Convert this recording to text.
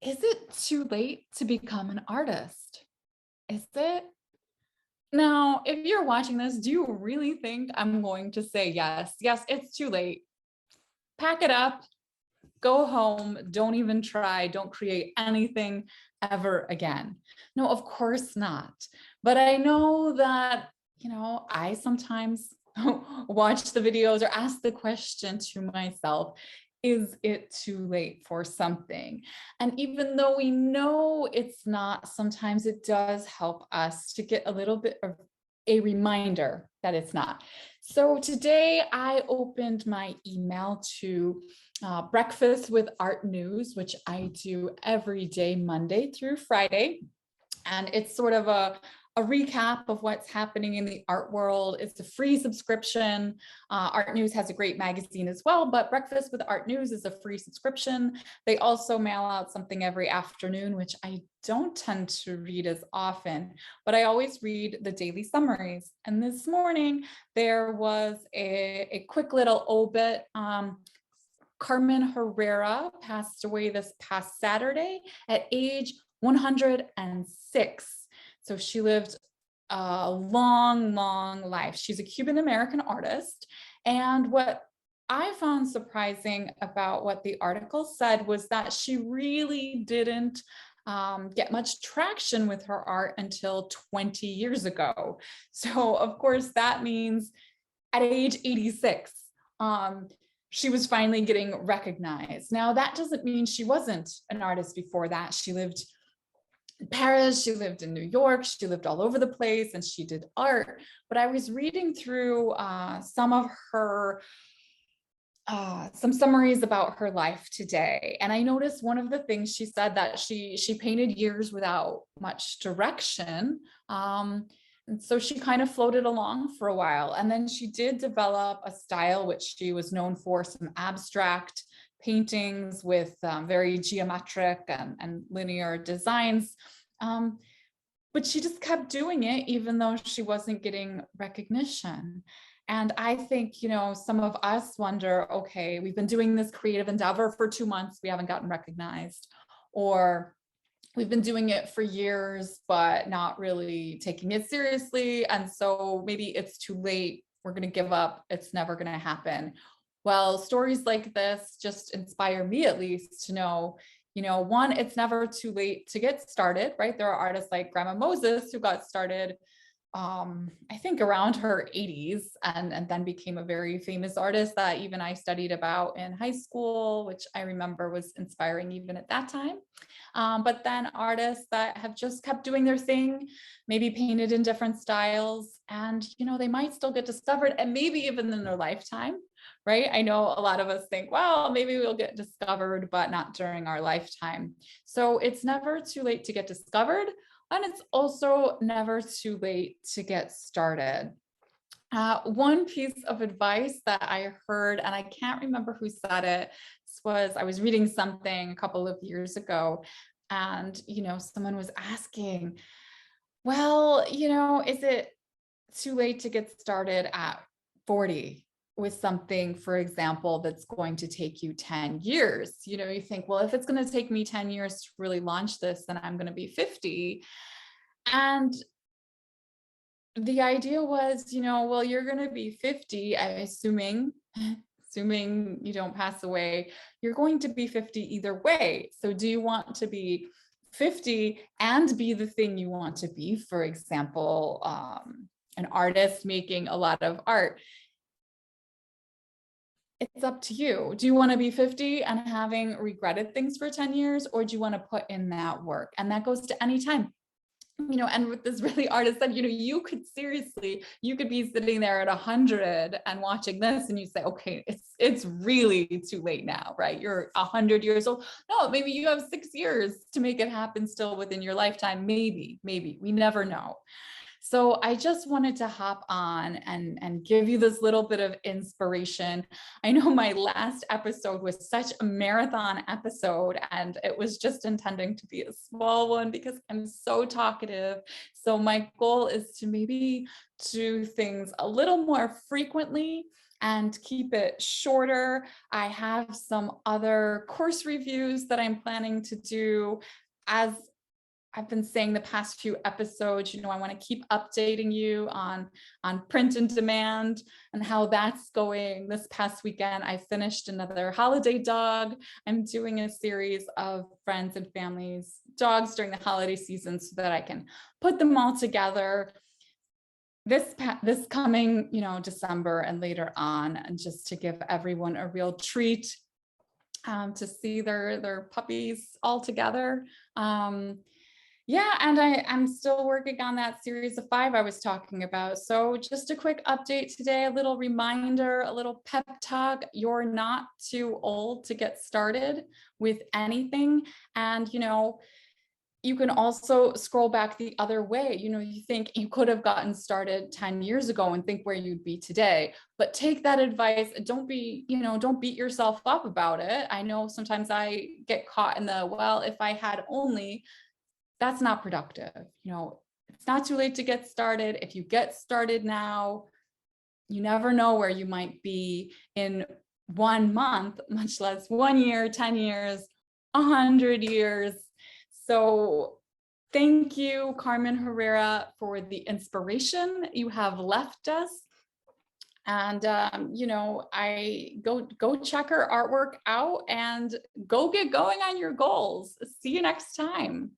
Is it too late to become an artist? Is it? Now, if you're watching this, do you really think I'm going to say yes? Yes, it's too late. Pack it up, go home, don't even try, don't create anything ever again. No, of course not. But I know that, I sometimes watch the videos or ask the question to myself, is it too late for something? And even though we know it's not, sometimes it does help us to get a little bit of a reminder that it's not. So today I opened my email to Breakfast with Art News, which I do every day, Monday through Friday. And it's sort of a recap of what's happening in the art world. It's a free subscription. Art News has a great magazine as well, but Breakfast with Art News is a free subscription. They also mail out something every afternoon, which I don't tend to read as often, but I always read the daily summaries. And this morning, there was a quick little obit. Carmen Herrera passed away this past Saturday at age 106. So she lived a long, long life. She's a Cuban-American artist. And what I found surprising about what the article said was that she really didn't get much traction with her art until 20 years ago. So of course, that means at age 86, she was finally getting recognized. Now, that doesn't mean she wasn't an artist before that. She lived in Paris, she lived in New York, she lived all over the place, and she did art. But I was reading through some of her some summaries about her life today. And I noticed one of the things she said that she painted years without much direction. And so she kind of floated along for a while. And then she did develop a style which she was known for, some abstract paintings with very geometric and linear designs. But she just kept doing it even though she wasn't getting recognition. And I think, some of us wonder, okay, we've been doing this creative endeavor for 2 months, we haven't gotten recognized, or we've been doing it for years, but not really taking it seriously. And so maybe it's too late. We're going to give up. It's never going to happen. Well, stories like this just inspire me, at least, to know, one, it's never too late to get started, right? There are artists like Grandma Moses who got started I think around her 80s and then became a very famous artist that even I studied about in high school, which I remember was inspiring even at that time. But then artists that have just kept doing their thing, maybe painted in different styles, and they might still get discovered, and maybe even in their lifetime, right? I know a lot of us think, well, maybe we'll get discovered, but not during our lifetime. So it's never too late to get discovered. And it's also never too late to get started. One piece of advice that I heard, and I can't remember who said it, was I was reading something a couple of years ago, and someone was asking, well, is it too late to get started at 40 with something, for example, that's going to take you 10 years? You think, well, if it's going to take me 10 years to really launch this, then I'm going to be 50. And the idea was, well, you're going to be 50, I'm assuming you don't pass away, you're going to be 50 either way. So do you want to be 50 and be the thing you want to be? For example, an artist making a lot of art. It's up to you. Do you want to be 50 and having regretted things for 10 years, or do you want to put in that work? And that goes to any time. And with this really artist said, you could be sitting there at 100 and watching this, and you say, okay, it's really too late now, right? You're 100 years old. No, maybe you have 6 years to make it happen still within your lifetime. Maybe, we never know. So I just wanted to hop on and give you this little bit of inspiration. I know my last episode was such a marathon episode, and it was just intending to be a small one because I'm so talkative. So my goal is to maybe do things a little more frequently and keep it shorter. I have some other course reviews that I'm planning to do. As I've been saying the past few episodes, I want to keep updating you on print and demand and how that's going. This past weekend, I finished another holiday dog. I'm doing a series of friends and families dogs during the holiday season so that I can put them all together this coming, December and later on, and just to give everyone a real treat to see their puppies all together. Yeah, and I'm still working on that series of 5 I was talking about. So just a quick update today, a little reminder, a little pep talk. You're not too old to get started with anything. And, you can also scroll back the other way. You think you could have gotten started 10 years ago and think where you'd be today, but take that advice. Don't beat yourself up about it. I know sometimes I get caught in well, if I had only. That's not productive. It's not too late to get started. If you get started now, you never know where you might be in 1 month, much less 1 year, 10 years, 100 years. So thank you, Carmen Herrera, for the inspiration you have left us. And, I go check her artwork out and go get going on your goals. See you next time.